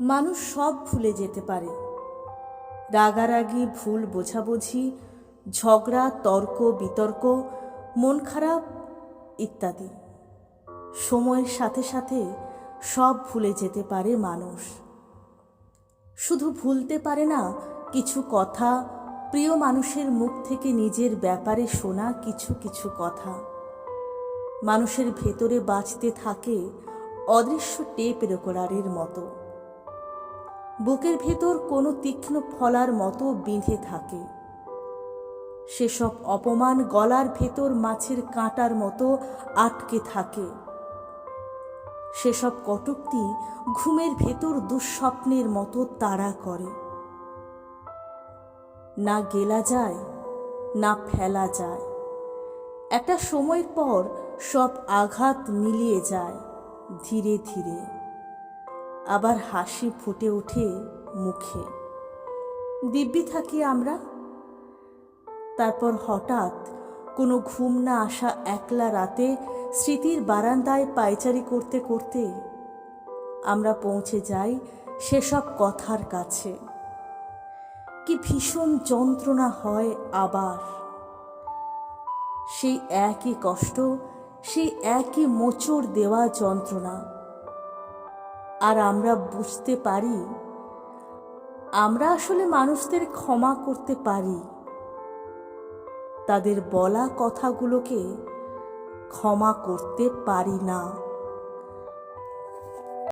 মানুষ সব ভুলে যেতে পারে, রাগারাগি, ভুল বোঝাবুঝি, ঝগড়া, তর্ক বিতর্ক, মন খারাপ ইত্যাদি। সময়ের সাথে সাথে সব ভুলে যেতে পারে মানুষ। শুধু ভুলতে পারে না কিছু কথা, প্রিয় মানুষের মুখ থেকে নিজের ব্যাপারে শোনা কিছু কিছু কথা। মানুষের ভেতরে বাজতে থাকে অদৃশ্য টেপ রেকর্ডারের মতো। বুকের ভেতর কোনো তীক্ষ্ণ ফলার মতো বিঁধে থাকে। সেসব অপমান গলার ভেতর মাছের কাঁটার মতো আটকে থাকে। সেসব কটূক্তি ঘুমের ভেতর দুঃস্বপ্নের মতো তাড়া করে। না গেলা যায়, না ফেলা যায়। একটা সময়ের পর সব আঘাত মিলিয়ে যায় ধীরে ধীরে। আবার হাসি ফুটে ওঠে মুখে। দিব্যি থাকি আমরা। তারপর হঠাৎ কোনো ঘুম না আসা একলা রাতে স্মৃতির বারান্দায় পায়চারি করতে করতে আমরা পৌঁছে যাই সেসব কথার কাছে। কি ভীষণ যন্ত্রণা হয় আবার। সেই একই কষ্ট, সেই একই মোচড় দেওয়া যন্ত্রণা। আর আমরা বুঝতে পারি আমরা আসলে মানুষদের ক্ষমা করতে পারি, তাদের বলা কথাগুলোকে ক্ষমা করতে পারি না।